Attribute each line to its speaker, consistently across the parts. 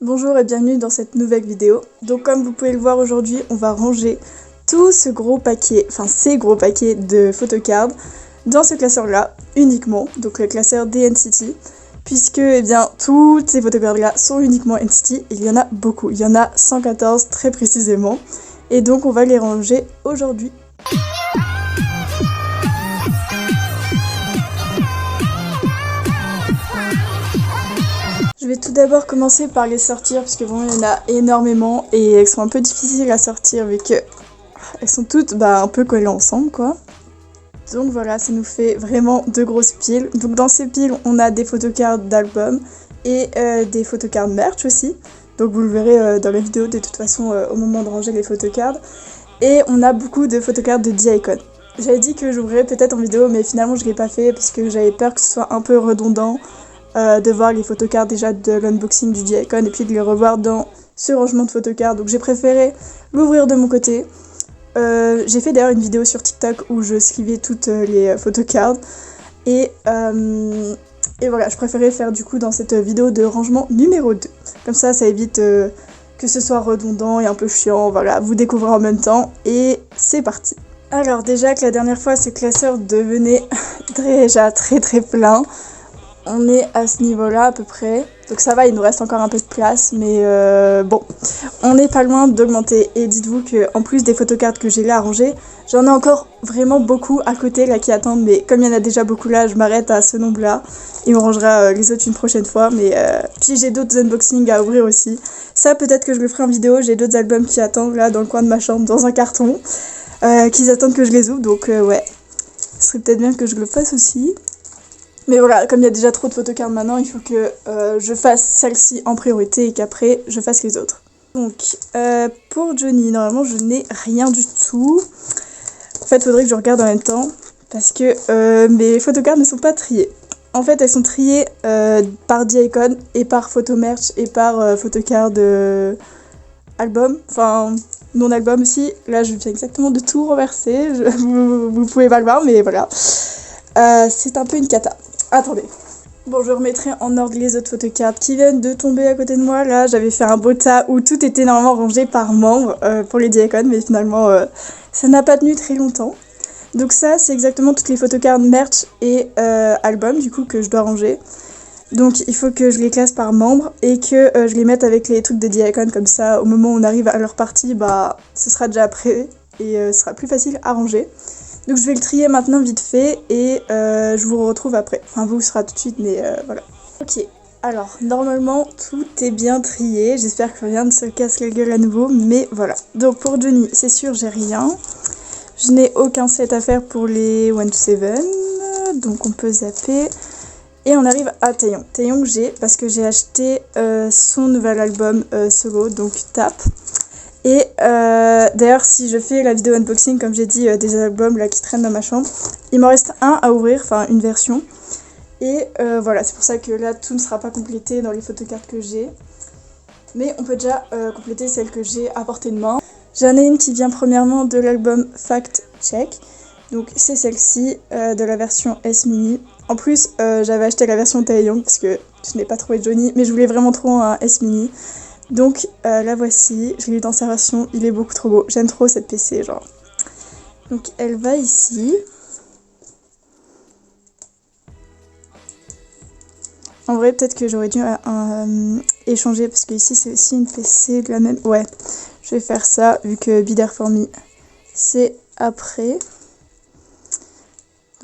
Speaker 1: Bonjour et bienvenue dans cette nouvelle vidéo. Donc comme vous pouvez le voir aujourd'hui, on va ranger tout ce gros paquet, enfin ces gros paquets de photocards dans ce classeur là uniquement, donc le classeur des NCT, puisque eh bien toutes ces photocards là sont uniquement NCT et il y en a beaucoup, il y en a 114 très précisément et donc on va les ranger aujourd'hui. Je vais tout d'abord commencer par les sortir parce que vraiment il y en a énormément et elles sont un peu difficiles à sortir vu que elles sont toutes un peu collées ensemble quoi. Donc voilà, ça nous fait vraiment deux grosses piles. Donc dans ces piles on a des photocards d'albums et des photocards merch aussi. Donc vous le verrez dans la vidéo de toute façon au moment de ranger les photocards. Et on a beaucoup de photocards de D-Icon. J'avais dit que j'ouvrirais peut-être en vidéo mais finalement je l'ai pas fait parce que j'avais peur que ce soit un peu redondant. De voir les photocards déjà de l'unboxing du D-Icon et puis de les revoir dans ce rangement de photocards. Donc j'ai préféré l'ouvrir de mon côté. J'ai fait d'ailleurs une vidéo sur TikTok où je scrivais toutes les photocards. Et voilà, je préférais faire du coup dans cette vidéo de rangement numéro 2. Comme ça évite que ce soit redondant et un peu chiant. Voilà, vous découvrez en même temps et c'est parti. Alors déjà que la dernière fois ce classeur devenait déjà très plein. On est à ce niveau-là à peu près, donc ça va, il nous reste encore un peu de place, mais bon, on n'est pas loin d'augmenter. Et dites-vous qu'en plus des photocards que j'ai là à ranger, j'en ai encore vraiment beaucoup à côté là qui attendent, mais comme il y en a déjà beaucoup là, je m'arrête à ce nombre-là, et on rangera les autres une prochaine fois, mais puis j'ai d'autres unboxings à ouvrir aussi. Ça peut-être que je le ferai en vidéo, j'ai d'autres albums qui attendent là dans le coin de ma chambre, dans un carton, qu'ils attendent que je les ouvre, donc ouais, ce serait peut-être bien que je le fasse aussi. Mais voilà, comme il y a déjà trop de photocards maintenant, il faut que je fasse celle-ci en priorité et qu'après je fasse les autres. Donc pour Johnny, normalement je n'ai rien du tout. En fait, il faudrait que je regarde en même temps parce que mes photocards ne sont pas triés. En fait, elles sont triées par D-Icon et par photomerch et par photocard album, enfin non-album aussi. Là, je viens exactement de tout renverser, vous pouvez pas le voir, mais voilà. C'est un peu une cata. Attendez. Bon, je remettrai en ordre les autres photocards qui viennent de tomber à côté de moi. Là, j'avais fait un beau tas où tout était normalement rangé par membre pour les D-Icon, mais finalement, ça n'a pas tenu très longtemps. Donc ça, c'est exactement toutes les photocards merch et album, du coup, que je dois ranger. Donc il faut que je les classe par membre et que je les mette avec les trucs de D-Icon, comme ça, au moment où on arrive à leur partie, ce sera déjà prêt et ce sera plus facile à ranger. Donc je vais le trier maintenant vite fait et je vous retrouve après. Enfin vous sera tout de suite mais voilà. Ok, alors normalement tout est bien trié. J'espère que rien ne se casse la gueule à nouveau, mais voilà. Donc pour Johnny, c'est sûr j'ai rien. Je n'ai aucun set à faire pour les 1-7, donc on peut zapper. Et on arrive à Taeyong. Taeyong j'ai parce que j'ai acheté son nouvel album solo, donc Tap. Et d'ailleurs si je fais la vidéo unboxing comme j'ai dit des albums là qui traînent dans ma chambre, il m'en reste un à ouvrir, enfin une version. Et voilà, c'est pour ça que là tout ne sera pas complété dans les photocards que j'ai. Mais on peut déjà compléter celle que j'ai à portée de main. J'en ai une qui vient premièrement de l'album Fact Check. Donc c'est celle-ci de la version S Mini. En plus j'avais acheté la version Taeyong parce que je n'ai pas trouvé Johnny, mais je voulais vraiment trop un S Mini. Donc la voici, je l'ai eu dans serration, il est beaucoup trop beau, j'aime trop cette PC genre. Donc elle va ici. En vrai peut-être que j'aurais dû échanger parce que ici c'est aussi une PC de la même... Ouais, je vais faire ça vu que Be There For Me c'est après.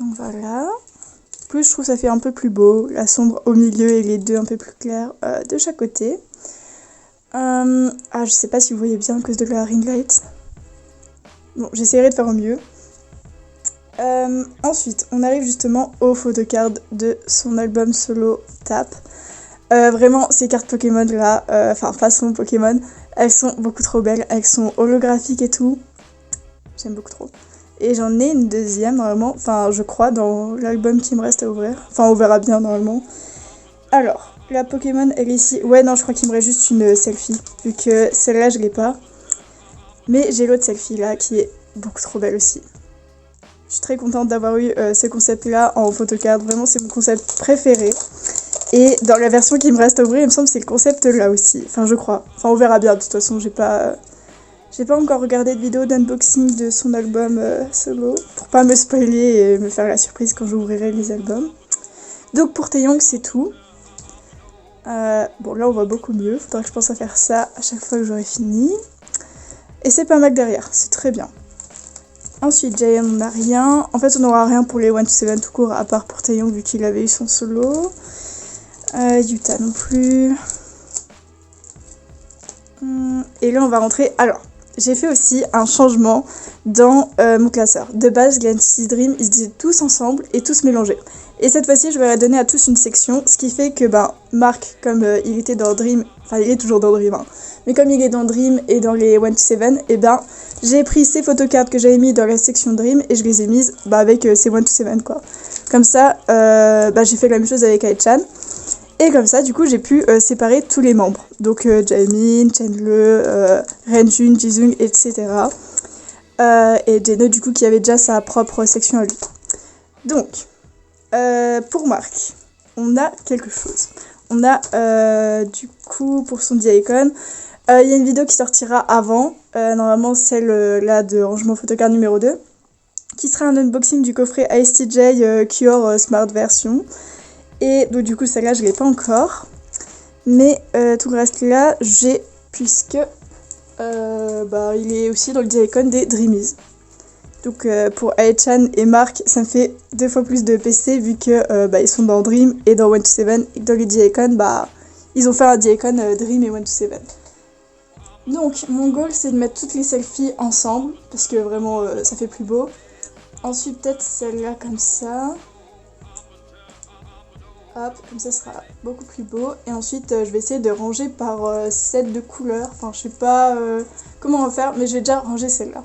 Speaker 1: Donc voilà. En plus je trouve ça fait un peu plus beau, la sombre au milieu et les deux un peu plus clairs de chaque côté. Je sais pas si vous voyez bien à cause de la ring light. Bon, j'essaierai de faire au mieux. Ensuite, on arrive justement aux photocard de son album solo Tap. Vraiment, ces cartes Pokémon là, façon Pokémon, elles sont beaucoup trop belles. Elles sont holographiques et tout. J'aime beaucoup trop. Et j'en ai une deuxième normalement, je crois, dans l'album qui me reste à ouvrir. Enfin, on verra bien normalement. Alors... La Pokémon, elle est ici. Ouais, non, je crois qu'il me reste juste une selfie, vu que celle-là, je l'ai pas. Mais j'ai l'autre selfie là, qui est beaucoup trop belle aussi. Je suis très contente d'avoir eu ce concept-là en photocard. Vraiment, c'est mon concept préféré. Et dans la version qui me reste à ouvrir, il me semble que c'est le concept là aussi. Enfin, je crois. Enfin, on verra bien. De toute façon, j'ai pas encore regardé de vidéo d'unboxing de son album solo. Pour pas me spoiler et me faire la surprise quand j'ouvrirai les albums. Donc pour Taeyong, c'est tout. Bon, là, on voit beaucoup mieux. Faudra que je pense à faire ça à chaque fois que j'aurai fini. Et c'est pas mal derrière. C'est très bien. Ensuite, Jaehyun, on n'a rien. En fait, on n'aura rien pour les 127 tout court, à part pour Taeyong, vu qu'il avait eu son solo. Yuta non plus. Et là, on va rentrer. Alors, j'ai fait aussi un changement dans mon classeur. De base, Galaxy Dream, ils étaient tous ensemble et tous mélangés. Et cette fois-ci, je vais leur donner à tous une section, ce qui fait que Mark, comme il était dans Dream, enfin il est toujours dans Dream, hein, mais comme il est dans Dream et dans les 127, et j'ai pris ces photocards que j'avais mis dans la section Dream et je les ai mises avec ces 127 quoi. Comme ça, j'ai fait la même chose avec Aichan. Et comme ça, du coup, j'ai pu séparer tous les membres. Donc Jaemin, Chenle, Renjun, Jisung, etc. Et Jeno, du coup, qui avait déjà sa propre section à lui. Donc, pour Mark, on a quelque chose. On a, du coup, pour son D-Icon, il y a une vidéo qui sortira avant, normalement celle-là de rangement photocard numéro 2, qui sera un unboxing du coffret ISTJ Cure Smart Version. Et donc du coup celle-là je l'ai pas encore. Mais tout le reste là j'ai, puisque il est aussi dans le D-Icon des Dreamies. Donc pour Aichan et Mark ça me fait 2 fois plus de PC vu que ils sont dans Dream et dans 127 et que dans les D-Icon ils ont fait un D-Icon Dream et 127. Donc mon goal c'est de mettre toutes les selfies ensemble parce que vraiment ça fait plus beau. Ensuite peut-être celle-là comme ça. Hop, comme ça sera beaucoup plus beau. Et ensuite je vais essayer de ranger par set de couleurs. Enfin je sais pas comment on va faire, mais je vais déjà ranger celle-là.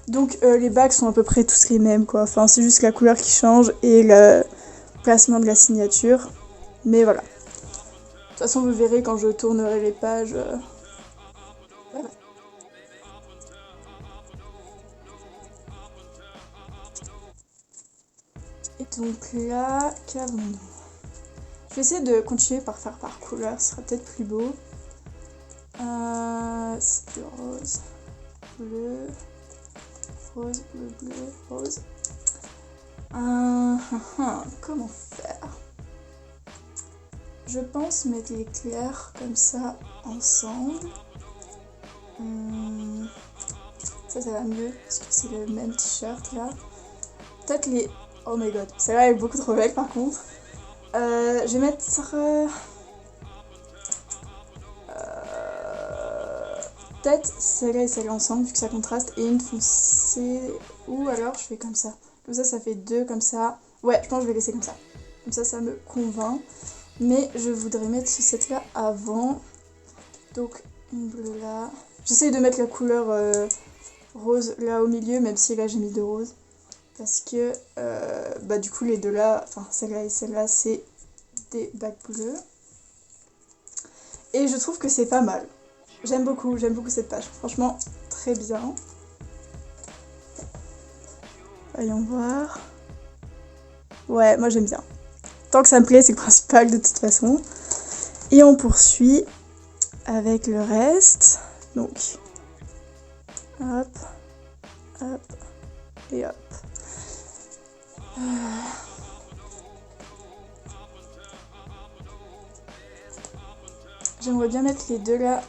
Speaker 1: Donc les bagues sont à peu près tous les mêmes quoi. Enfin c'est juste la couleur qui change et le placement de la signature. Mais voilà. De toute façon vous verrez quand je tournerai les pages. Voilà. Et donc là, qu'avons-nous ? Je vais essayer de continuer par faire par couleur, ce sera peut-être plus beau. C'est rose, bleu, rose, bleu, bleu, rose. Comment faire ? Je pense mettre les clairs comme ça ensemble. Ça va mieux parce que c'est le même t-shirt là. Peut-être les... Oh my god, celle-là est beaucoup trop belle par contre. Je vais mettre... peut-être celle-là et celle-là ensemble vu que ça contraste et une foncée. Ou alors je fais comme ça. Comme ça fait 2 comme ça. Ouais, je pense que je vais laisser comme ça. Comme ça me convainc. Mais je voudrais mettre ce set là avant. Donc une bleue là. J'essaye de mettre la couleur rose là au milieu, même si là j'ai mis 2 roses. Parce que du coup les deux là, enfin celle-là et celle-là, c'est des bagues bleues. Et je trouve que c'est pas mal. J'aime beaucoup cette page. Franchement, très bien. Voyons voir. Ouais, moi j'aime bien. Tant que ça me plaît, c'est le principal de toute façon. Et on poursuit avec le reste. Donc, hop, hop, et hop. J'aimerais bien mettre les deux là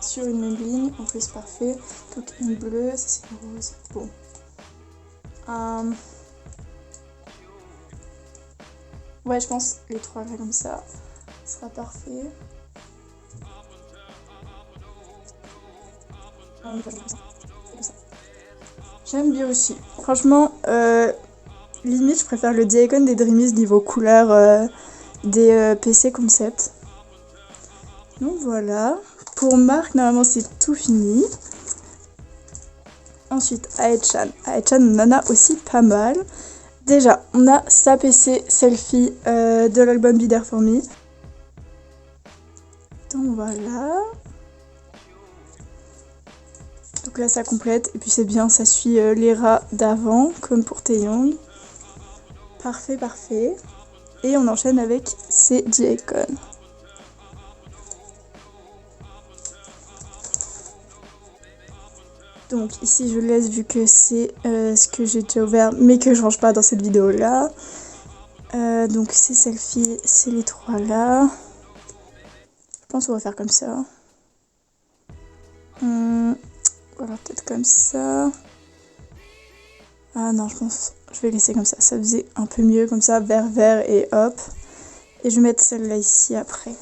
Speaker 1: sur une même ligne, en plus parfait. Donc une bleue, ça c'est une rose. Bon. Ouais, je pense les 3 là comme ça, ce sera parfait. J'aime bien aussi. Franchement, limite je préfère le D-Icon des Dreamies niveau couleur des PC concept. Donc voilà. Pour Mark, normalement c'est tout fini. Ensuite, Aichan. Aichan, on en a aussi pas mal. Déjà, on a sa PC selfie de l'album Be There For Me. Donc voilà. Donc là ça complète, et puis c'est bien, ça suit les rats d'avant, comme pour Taeyong. Parfait, parfait. Et on enchaîne avec CJ Icon. Donc ici je laisse vu que c'est ce que j'ai déjà ouvert mais que je range pas dans cette vidéo là. Donc c'est celle-ci, c'est les trois là. Je pense qu'on va faire comme ça. Voilà, peut-être comme ça. Ah non, je pense je vais laisser comme ça. Ça faisait un peu mieux comme ça, vert, vert et hop. Et je vais mettre celle-là ici après.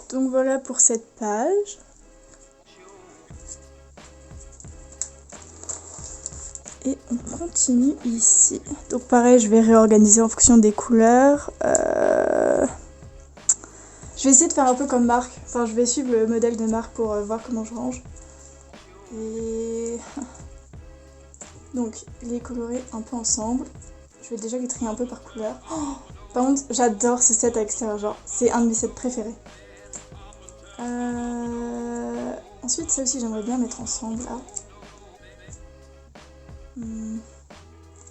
Speaker 1: Donc voilà pour cette page. Et on continue ici. Donc pareil, je vais réorganiser en fonction des couleurs. Je vais essayer de faire un peu comme Marc. Enfin, je vais suivre le modèle de Marc pour voir comment je range. Et donc, les colorer un peu ensemble. Je vais déjà les trier un peu par couleur. Oh, par contre, j'adore ce set à l'extérieur. Genre, c'est un de mes sets préférés. Ensuite, ça aussi, j'aimerais bien mettre ensemble là.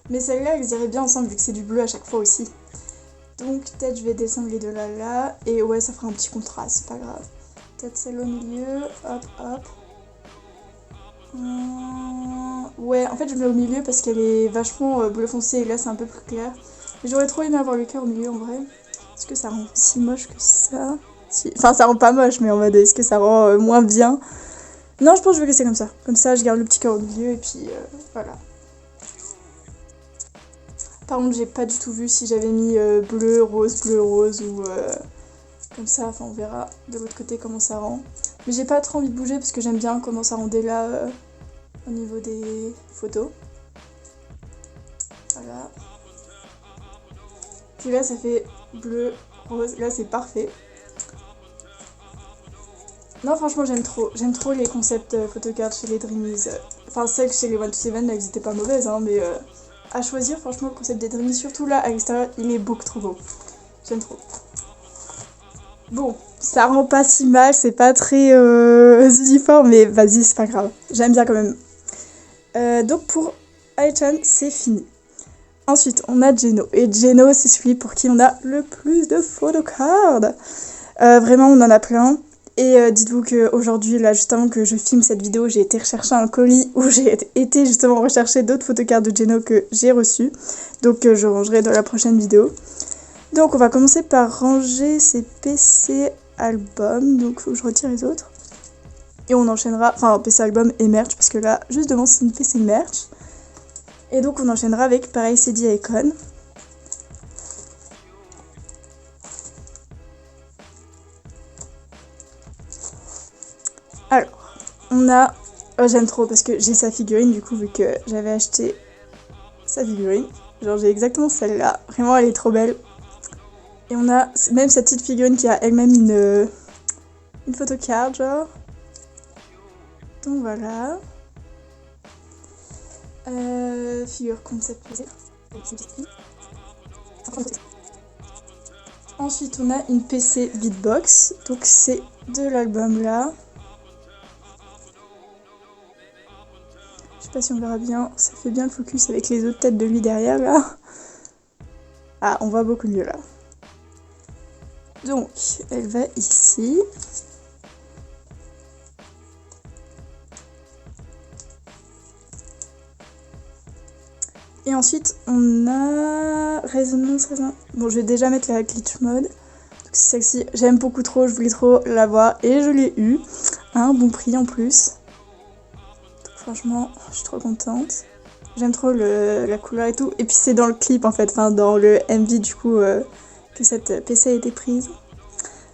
Speaker 1: Mais celle-là, elles iraient bien ensemble vu que c'est du bleu à chaque fois aussi. Donc peut-être je vais descendre les deux là. Et ouais, ça fera un petit contraste, c'est pas grave. Peut-être celle au milieu, hop, hop. Ouais, en fait je mets au milieu parce qu'elle est vachement bleu foncé et là c'est un peu plus clair. Mais j'aurais trop aimé avoir le cœur au milieu en vrai. Est-ce que ça rend si moche que ça? Enfin ça rend pas moche mais en mode est-ce que ça rend moins bien? Non, je pense que je vais laisser comme ça. Comme ça je garde le petit cœur au milieu et puis voilà. Par contre, j'ai pas du tout vu si j'avais mis bleu, rose ou comme ça. Enfin, on verra de l'autre côté comment ça rend. Mais j'ai pas trop envie de bouger parce que j'aime bien comment ça rendait là au niveau des photos. Voilà. Puis là, ça fait bleu, rose. Là, c'est parfait. Non, franchement, j'aime trop. J'aime trop les concepts photocards chez les Dreamies. Enfin, celles chez les 127, elles étaient pas mauvaises, hein, mais... à choisir, franchement, le concept des Dreamies, surtout là, à l'extérieur, il est beaucoup trop beau. J'aime trop. Bon, ça rend pas si mal, c'est pas très uniforme, mais vas-y, c'est pas grave. J'aime bien quand même. Donc pour Ai-chan, c'est fini. Ensuite, on a Geno. Et Geno, c'est celui pour qui on a le plus de photocards. Vraiment, on en a plein. Et dites-vous qu'aujourd'hui, là, juste avant que je filme cette vidéo, j'ai été rechercher un colis où j'ai été justement rechercher d'autres photocards de Geno que j'ai reçus. Donc je rangerai dans la prochaine vidéo. Donc on va commencer par ranger ces PC albums. Donc il faut que je retire les autres. Et on enchaînera, enfin PC album et merch, parce que là, juste devant c'est une PC merch. Et donc on enchaînera avec pareil CJ Icon. Alors, on a... Oh, j'aime trop parce que j'ai sa figurine du coup vu que j'avais acheté sa figurine. Genre j'ai exactement celle-là. Vraiment elle est trop belle. Et on a même cette petite figurine qui a elle-même une photocard genre. Donc voilà. Figure concept plaisir. Ensuite on a une PC beatbox. Donc c'est de l'album là. Je sais pas si on verra bien, ça fait bien le focus avec les autres têtes de lui derrière là. Ah, on voit beaucoup mieux là. Donc, elle va ici. Et ensuite, on a Résonance. Bon, je vais déjà mettre la glitch mode. Donc, c'est celle-ci. J'aime beaucoup trop, je voulais trop l'avoir et je l'ai eu. À un bon prix en plus. Franchement, je suis trop contente. J'aime trop la couleur et tout. Et puis c'est dans le clip en fait, enfin dans le MV du coup que cette PC a été prise.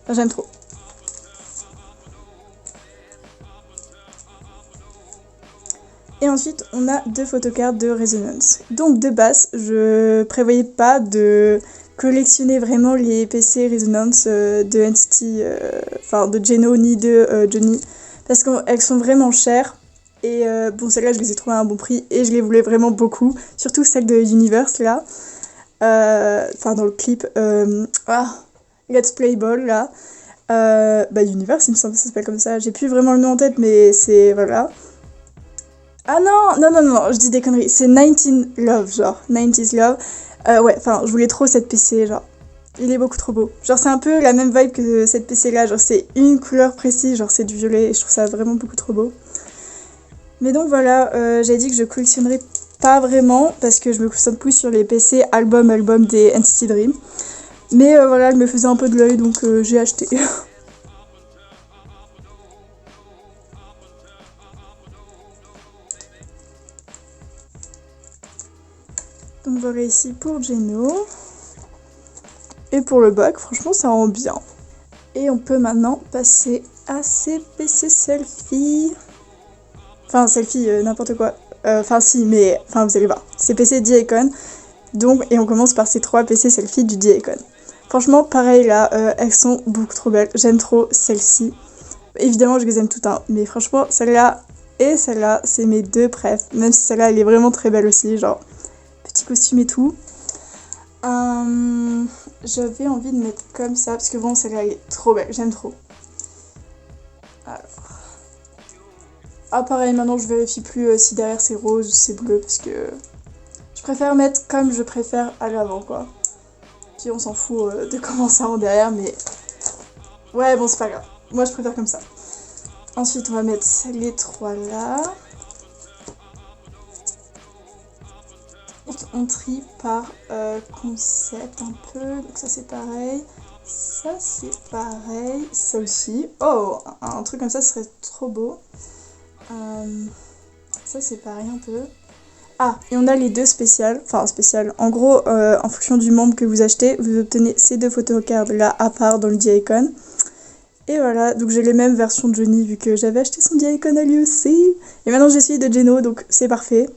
Speaker 1: Enfin, j'aime trop. Et ensuite, on a deux photocards de Résonance. Donc de base, je prévoyais pas de collectionner vraiment les PC Résonance de NCT, enfin de Geno ni de Johnny. Parce qu'elles sont vraiment chères. Et bon, celles-là, je les ai trouvées à un bon prix et je les voulais vraiment beaucoup. Surtout celle de Universe, là. Enfin, dans le clip. Let's Play Ball, là. Universe, il me semble que ça s'appelle comme ça. J'ai plus vraiment le nom en tête, mais c'est... Voilà. Ah non, non, non, non, je dis des conneries. C'est 19 Love, genre. 90s Love. Ouais, enfin, je voulais trop cette PC, genre. Il est beaucoup trop beau. Genre, c'est un peu la même vibe que cette PC-là. Genre, c'est une couleur précise, genre, c'est du violet. Et je trouve ça vraiment beaucoup trop beau. Mais donc, voilà, j'ai dit que je collectionnerais pas vraiment. Parce que je me concentre plus sur les PC album des NCT Dream. Mais voilà, elle me faisait un peu de l'œil, donc j'ai acheté. Donc voilà ici pour Geno. Et pour le bac, franchement, ça rend bien. Et on peut maintenant passer à ces PC selfie. Enfin, selfie, n'importe quoi. Enfin, si, mais enfin, vous allez voir. C'est PC D-Icon. Donc, et on commence par ces 3 PC selfie du D-Icon. Franchement, pareil là, elles sont beaucoup trop belles. J'aime trop celle-ci. Évidemment, je les aime toutes, hein, mais franchement, celle-là et celle-là, c'est mes 2 préf. Même si celle-là, elle est vraiment très belle aussi, genre petit costume et tout. J'avais envie de mettre comme ça, parce que bon, celle-là, elle est trop belle, j'aime trop. Alors. Ah, pareil, maintenant, je vérifie plus si derrière c'est rose ou c'est bleu, parce que je préfère mettre comme je préfère à l'avant, quoi. Puis on s'en fout de comment ça rend derrière, mais... Ouais, bon, c'est pas grave. Moi, je préfère comme ça. Ensuite, on va mettre les 3 là. On trie par concept un peu, donc ça c'est pareil, ça c'est pareil, ça aussi. Oh, un truc comme ça serait trop beau. Ça c'est pareil un peu. Ah, et on a les 2 spéciales, enfin spéciales. En gros, en fonction du membre que vous achetez, vous obtenez ces 2 photocards là à part dans le D-Icon. Et voilà, donc j'ai les mêmes versions de Johnny vu que j'avais acheté son D-Icon à lui aussi. Et maintenant j'ai celui de Geno, donc c'est parfait.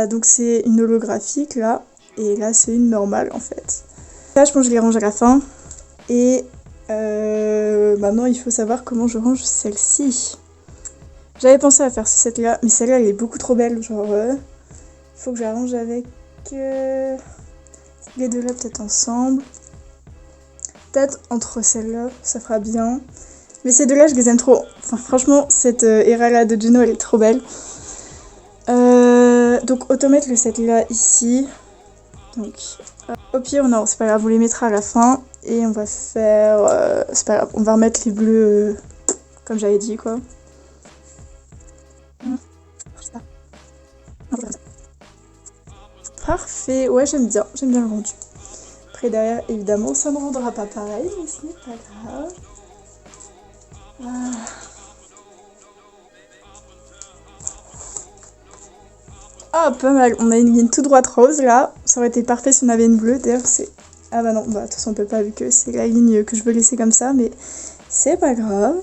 Speaker 1: Donc c'est une holographique là, et là c'est une normale en fait. Là je pense que je les range à la fin, et maintenant il faut savoir comment je range celle-ci. J'avais pensé à faire cette là, mais celle-là elle est beaucoup trop belle, genre il faut que je la range avec les 2 là peut-être ensemble. Peut-être entre celles-là, ça fera bien. Mais ces 2 là je les aime trop, enfin franchement cette Era là de Geno elle est trop belle. Donc autant mettre le set là ici. Donc au pire non c'est pas grave, on les mettra à la fin. Et on va faire... c'est pas grave, on va remettre les bleus comme j'avais dit quoi. Parfait, ouais j'aime bien le rendu. Après derrière évidemment ça ne rendra pas pareil, mais ce n'est pas grave. Ah, pas mal. On a une ligne toute droite rose là. Ça aurait été parfait si on avait une bleue. D'ailleurs, c'est... Ah bah non, bah de toute façon on peut pas vu que c'est la ligne que je veux laisser comme ça, mais c'est pas grave.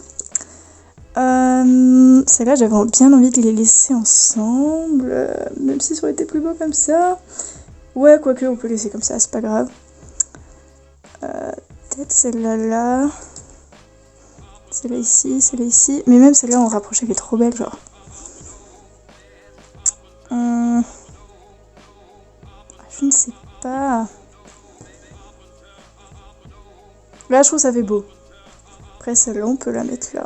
Speaker 1: Celle-là, j'avais bien envie de les laisser ensemble, même si ça aurait été plus beau comme ça. Ouais, quoique on peut laisser comme ça, c'est pas grave. Peut-être celle-là là. Celle-là ici, celle-là ici. Mais même celle-là, on rapproche, elle est trop belle, genre. Je ne sais pas. Là, je trouve ça fait beau. Après, celle-là, on peut la mettre là.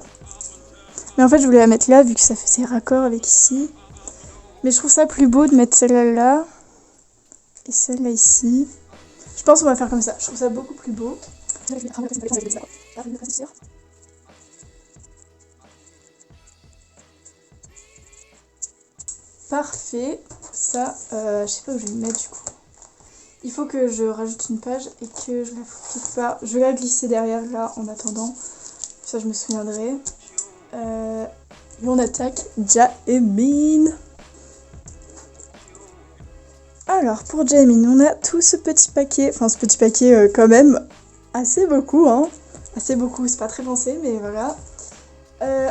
Speaker 1: Mais en fait, je voulais la mettre là, vu que ça faisait raccord avec ici. Mais je trouve ça plus beau de mettre celle-là là. Et celle-là ici. Je pense qu'on va faire comme ça. Je trouve ça beaucoup plus beau. Parfait. Ça, je sais pas où je vais le mettre du coup. Il faut que je rajoute une page et que je la foute quelque part. Je vais la glisser derrière là en attendant. Ça, je me souviendrai. Et on attaque Jaemin. Alors, pour Jaemin, on a tout ce petit paquet. Enfin, ce petit paquet quand même assez beaucoup, hein. Assez beaucoup, c'est pas très pensé, mais voilà.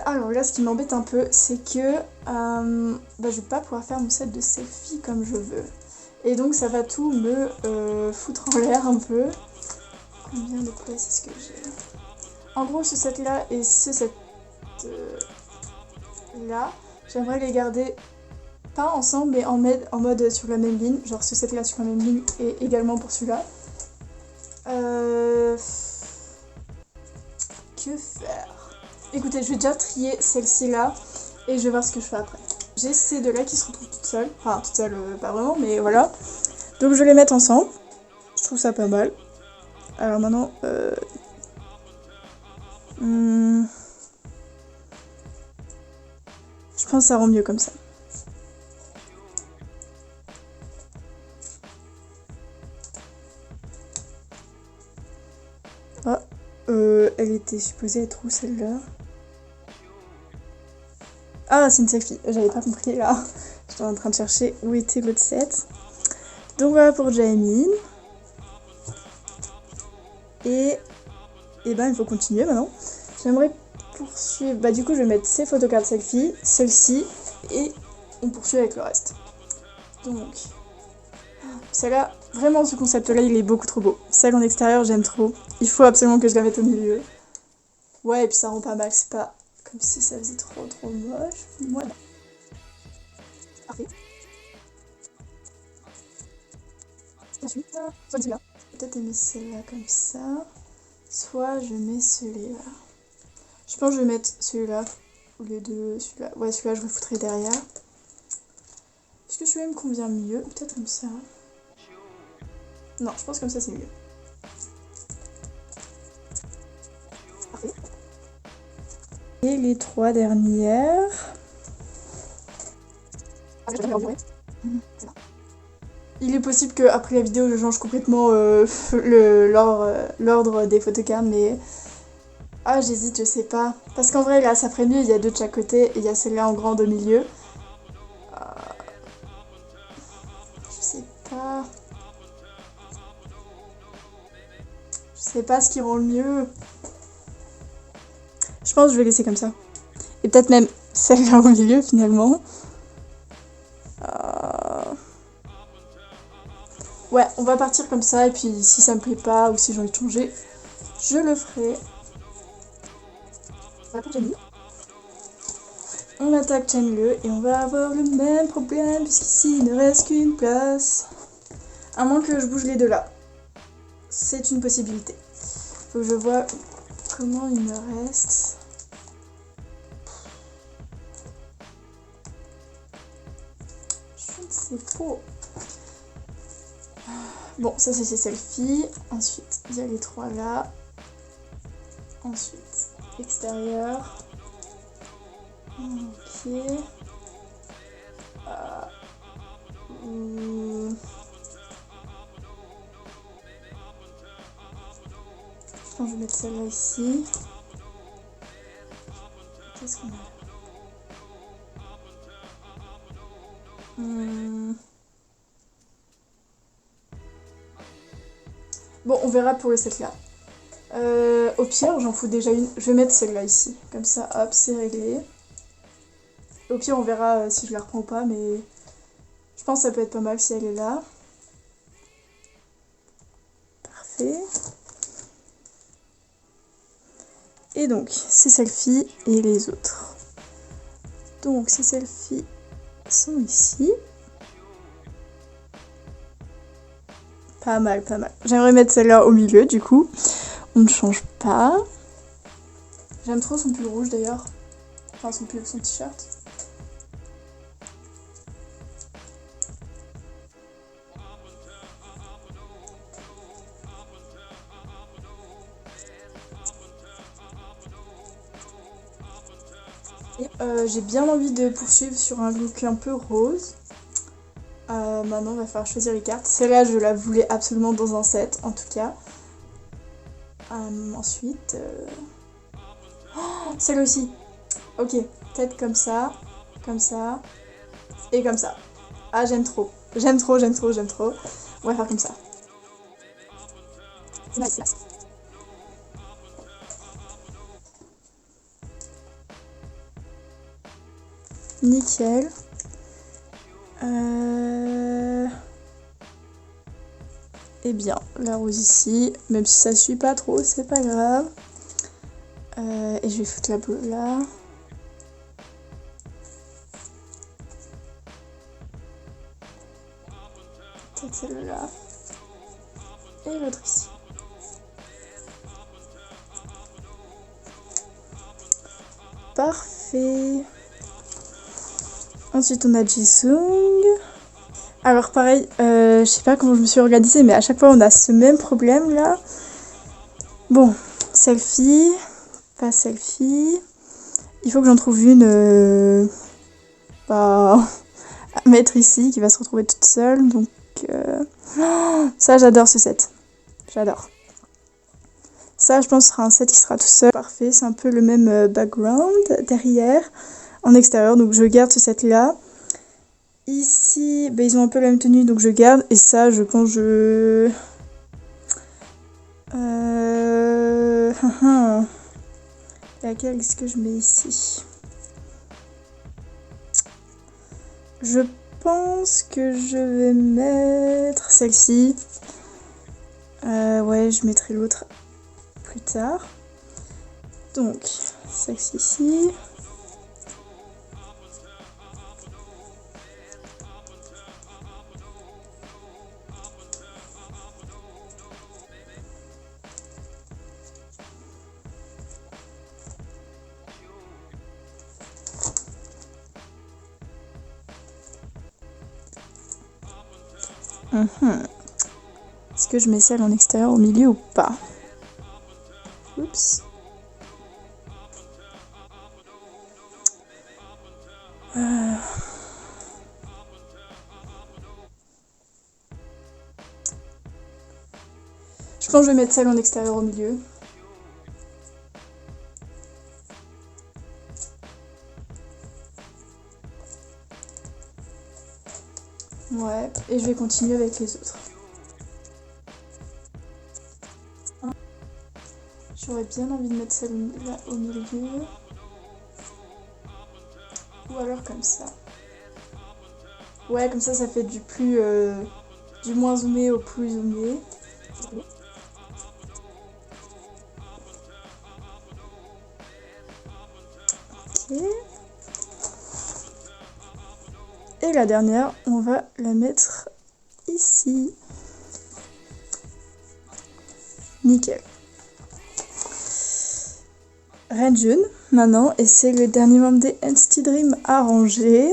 Speaker 1: Alors là, ce qui m'embête un peu, c'est que je vais pas pouvoir faire mon set de selfie comme je veux. Et donc ça va tout me foutre en l'air un peu. Combien de places est-ce que j'ai? En gros, ce set là et ce set là, j'aimerais les garder pas ensemble, mais en mode sur la même ligne. Genre ce set là sur la même ligne et également pour celui-là. Que faire? Écoutez, je vais déjà trier celle-ci là. Et je vais voir ce que je fais après. J'ai ces deux là qui se retrouvent toutes seules. Enfin, toutes seules, pas vraiment, mais voilà. Donc je vais les mettre ensemble. Je trouve ça pas mal. Alors maintenant... je pense que ça rend mieux comme ça. Ah, elle était supposée être où celle-là? Ah, c'est une selfie, j'avais pas compris là. J'étais en train de chercher où était l'autre set. Donc voilà pour Jaemin. Et ben il faut continuer maintenant. J'aimerais poursuivre. Bah du coup je vais mettre ces photocards selfie, celle-ci, et on poursuit avec le reste. Donc celle-là, vraiment ce concept-là il est beaucoup trop beau. Celle en extérieur j'aime trop. Il faut absolument que je la mette au milieu. Ouais et puis ça rend pas mal, c'est pas comme si ça faisait trop moche. Voilà. Parfait. Ensuite, soit celui-là. Peut-être aimer celle-là comme ça. Soit je mets celui-là. Je pense que je vais mettre celui-là. Ou les deux. Celui-là. Ouais, celui-là je le foutrai derrière. Est-ce que celui-là me convient mieux? Peut-être comme ça. Non, je pense comme ça c'est mieux. Parfait. Et les trois dernières. Il est possible qu'après la vidéo je change complètement l'ordre des photocards, mais... Ah, j'hésite, je sais pas. Parce qu'en vrai, là, ça ferait mieux, il y a deux de chaque côté, et il y a celle-là en grande au milieu. Je sais pas... Je sais pas ce qui rend le mieux. Je pense que je vais laisser comme ça. Et peut-être même celle-là au milieu, finalement. Ouais, on va partir comme ça, et puis si ça me plaît pas, ou si j'ai envie de changer, je le ferai. On attaque Chenle et on va avoir le même problème puisqu'ici il ne reste qu'une place. À moins que je bouge les deux là. C'est une possibilité. Faut que je vois comment il me reste. Je ne sais pas. Bon, ça c'est ces selfies. Ensuite, il y a les trois là. Ensuite, extérieur. Ok. Je pense que je vais mettre celle-là ici. Qu'est-ce qu'on a là? Bon, on verra pour le set là. Au pire, j'en fous déjà une. Je vais mettre celle-là ici. Comme ça, hop, c'est réglé. Au pire, on verra si je la reprends ou pas, mais je pense que ça peut être pas mal si elle est là. Parfait. Et donc, ces selfies et les autres. Donc, ces selfies sont ici. Pas mal, pas mal. J'aimerais mettre celle-là au milieu, du coup. On ne change pas. J'aime trop son pull rouge, d'ailleurs. Enfin, son pull, son t-shirt. J'ai bien envie de poursuivre sur un look un peu rose. Maintenant, il va falloir choisir les cartes. Celle-là, je la voulais absolument dans un set, en tout cas. Ensuite... Oh, celle-là aussi. Ok, peut-être comme ça, et comme ça. Ah, j'aime trop. J'aime trop, j'aime trop, j'aime trop. On va faire comme ça. C'est nice. Nickel. Eh bien, la rose ici, même si ça suit pas trop, c'est pas grave. Et je vais foutre la bleue là. Peut-être celle-là. Et l'autre ici. Parfait. Ensuite on a Jisung. Alors pareil, je sais pas comment je me suis organisée, mais à chaque fois on a ce même problème là. Bon, selfie, pas selfie. Il faut que j'en trouve une à mettre ici, qui va se retrouver toute seule. Donc ça j'adore ce set, j'adore. Ça je pense sera un set qui sera tout seul. Parfait, c'est un peu le même background derrière, en extérieur, donc je garde ce set là. Ici, bah, ils ont un peu la même tenue, donc je garde. Et ça, je pense laquelle est-ce que je mets ici? Je pense que je vais mettre celle-ci. Ouais, je mettrai l'autre plus tard. Donc, celle-ci ici. Est-ce que je mets celle en extérieur au milieu ou pas? Oups. Je pense que je vais mettre celle en extérieur au milieu. Ouais, et je vais continuer avec les autres. J'aurais bien envie de mettre celle-là au milieu. Ou alors comme ça. Ouais, comme ça fait du moins zoomé au plus zoomé. Ok. Et la dernière, on va la mettre ici. Nickel. Renjun maintenant, et c'est le dernier membre des NCT Dream à ranger.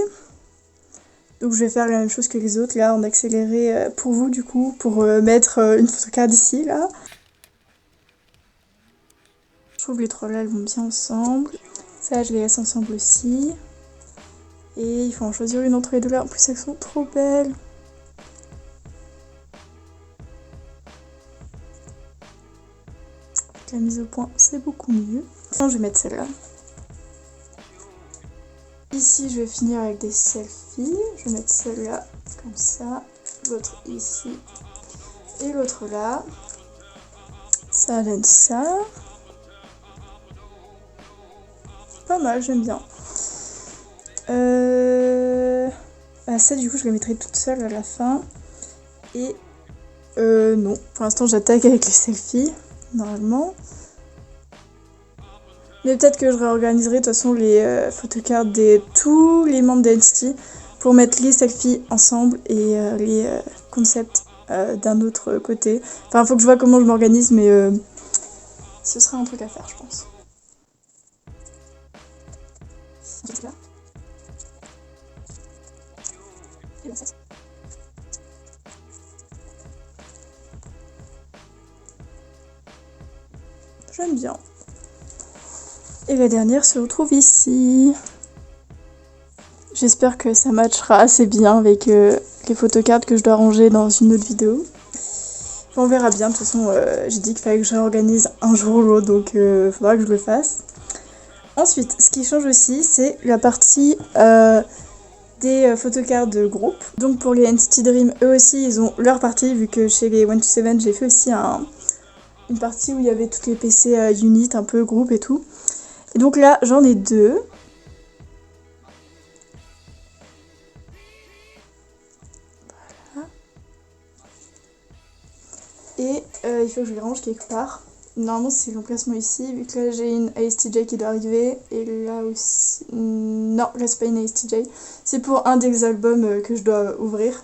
Speaker 1: Donc je vais faire la même chose que les autres là, en accéléré pour vous du coup, pour mettre une photocard ici là. Je trouve que les trois là elles vont bien ensemble. Ça je les laisse ensemble aussi. Et il faut en choisir une entre les deux là, en plus elles sont trop belles. Avec la mise au point c'est beaucoup mieux. Maintenant je vais mettre celle-là. Ici je vais finir avec des selfies. Je vais mettre celle-là comme ça, l'autre ici et l'autre là. Ça donne ça. Pas mal, j'aime bien. Ça du coup je la mettrai toute seule à la fin. Et non, pour l'instant j'attaque avec les selfies, normalement. Mais peut-être que je réorganiserai de toute façon les photocards de tous les membres d'NCT pour mettre les selfies ensemble et les concepts d'un autre côté. Enfin, faut que je vois comment je m'organise, mais ce sera un truc à faire, je pense. J'aime bien. Et la dernière se retrouve ici. J'espère que ça matchera assez bien avec les photocards que je dois ranger dans une autre vidéo. On verra bien, de toute façon j'ai dit qu'il fallait que je réorganise un jour ou l'autre, donc il faudra que je le fasse. Ensuite, ce qui change aussi, c'est la partie des photocards de groupe. Donc pour les NCT Dream, eux aussi, ils ont leur partie, vu que chez les 127, j'ai fait aussi une partie où il y avait toutes les PC unit, un peu groupe et tout. Et donc là, j'en ai deux. Voilà. Et il faut que je les range quelque part. Normalement, c'est l'emplacement ici, vu que là, j'ai une ASTJ qui doit arriver. Et là aussi... Non, là, c'est pas une ASTJ. C'est pour un des albums que je dois ouvrir.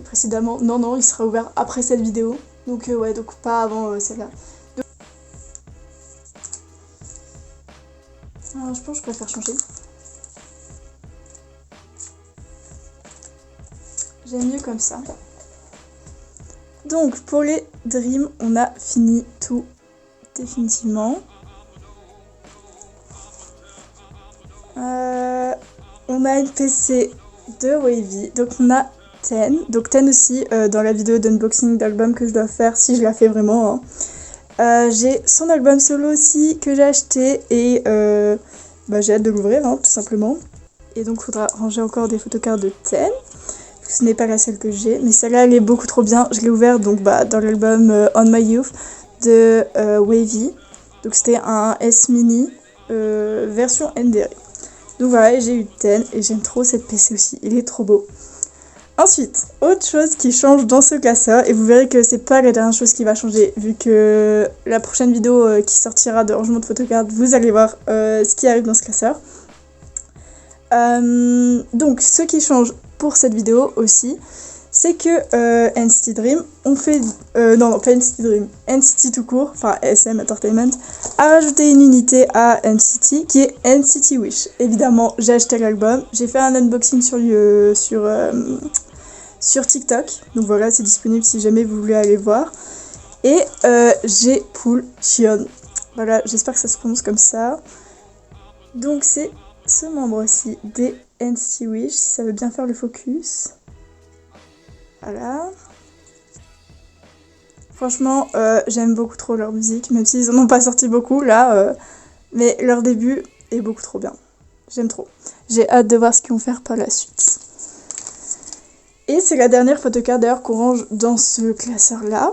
Speaker 1: Précédemment... Non, il sera ouvert après cette vidéo. Donc ouais, donc pas avant celle-là. Alors, je pense que je préfère changer. J'aime mieux comme ça. Donc pour les Dreams, on a fini tout définitivement. On a une PC de Wavy, donc on a Ten. Donc Ten aussi dans la vidéo d'unboxing d'album que je dois faire si je la fais vraiment. Hein. J'ai son album solo aussi que j'ai acheté et j'ai hâte de l'ouvrir tout simplement. Et donc il faudra ranger encore des photocards de Ten. Ce n'est pas la seule que j'ai, mais celle-là elle est beaucoup trop bien. Je l'ai ouverte donc dans l'album On My Youth de Wavy. Donc c'était un S mini version NDR. Donc voilà, j'ai eu Ten et j'aime trop cette PC aussi, il est trop beau. Ensuite, autre chose qui change dans ce classeur, et vous verrez que c'est pas la dernière chose qui va changer, vu que la prochaine vidéo qui sortira de rangement de photocards, vous allez voir ce qui arrive dans ce classeur. Donc ce qui change pour cette vidéo aussi, c'est que NCT Dream ont fait... non, pas NCT Dream, NCT tout court, enfin SM Entertainment, a rajouté une unité à NCT qui est NCT Wish. Évidemment, j'ai acheté l'album, j'ai fait un unboxing sur TikTok, donc voilà, c'est disponible si jamais vous voulez aller voir. Et j'ai Pool Chion. Voilà, j'espère que ça se prononce comme ça. Donc c'est ce membre aussi des NCT Wish, si ça veut bien faire le focus. Voilà. Franchement, j'aime beaucoup trop leur musique, même s'ils en ont pas sorti beaucoup là, mais leur début est beaucoup trop bien. J'aime trop. J'ai hâte de voir ce qu'ils vont faire par la suite. Et c'est la dernière photocard d'ailleurs qu'on range dans ce classeur là.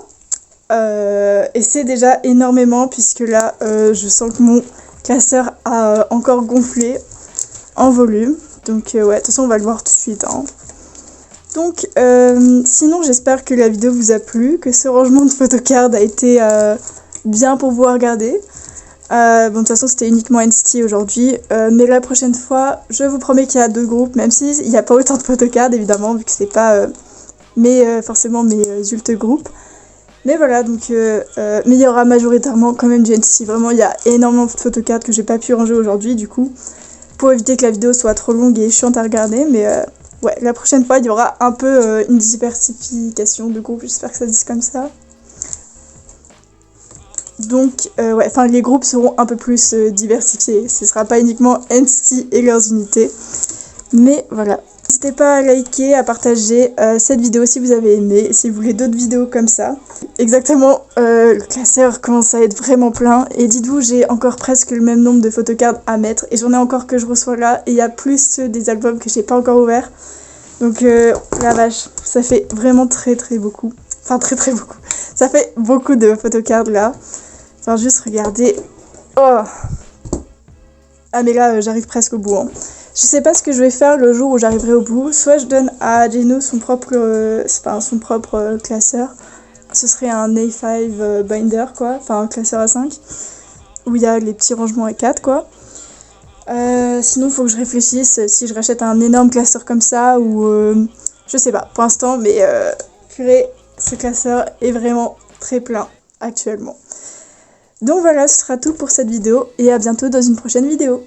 Speaker 1: Et c'est déjà énormément puisque là, je sens que mon classeur a encore gonflé en volume. Donc ouais, de toute façon on va le voir tout de suite. Hein. Donc sinon j'espère que la vidéo vous a plu, que ce rangement de photocard a été bien pour vous regarder. Bon de toute façon c'était uniquement NCT aujourd'hui, mais la prochaine fois je vous promets qu'il y a 2 groupes, même s'il n'y a pas autant de photocards évidemment, vu que c'est pas forcément mes ultra groupes. Mais voilà, donc mais il y aura majoritairement quand même du NCT, vraiment il y a énormément de photocards que j'ai pas pu ranger aujourd'hui du coup, pour éviter que la vidéo soit trop longue et chiante à regarder, mais ouais, la prochaine fois il y aura un peu une diversification de groupes, j'espère que ça se dit comme ça. Donc ouais, enfin les groupes seront un peu plus diversifiés, ce sera pas uniquement NCT et leurs unités. Mais voilà, n'hésitez pas à liker, à partager cette vidéo si vous avez aimé, et si vous voulez d'autres vidéos comme ça. Exactement, le classeur commence à être vraiment plein, et dites-vous j'ai encore presque le même nombre de photocards à mettre, et j'en ai encore que je reçois là, et il y a plus des albums que j'ai pas encore ouverts. Donc la vache, ça fait vraiment très beaucoup. Enfin très beaucoup. Ça fait beaucoup de photocards là. Enfin juste regardez. Oh. Ah mais là j'arrive presque au bout. Hein. Je sais pas ce que je vais faire le jour où j'arriverai au bout. Soit je donne à Geno son propre classeur. Ce serait un A5 binder quoi. Enfin un classeur A5. Où il y a les petits rangements A4 quoi. Sinon faut que je réfléchisse si je rachète un énorme classeur comme ça ou je sais pas pour l'instant, mais purée, ce classeur est vraiment très plein actuellement. Donc voilà, ce sera tout pour cette vidéo et à bientôt dans une prochaine vidéo.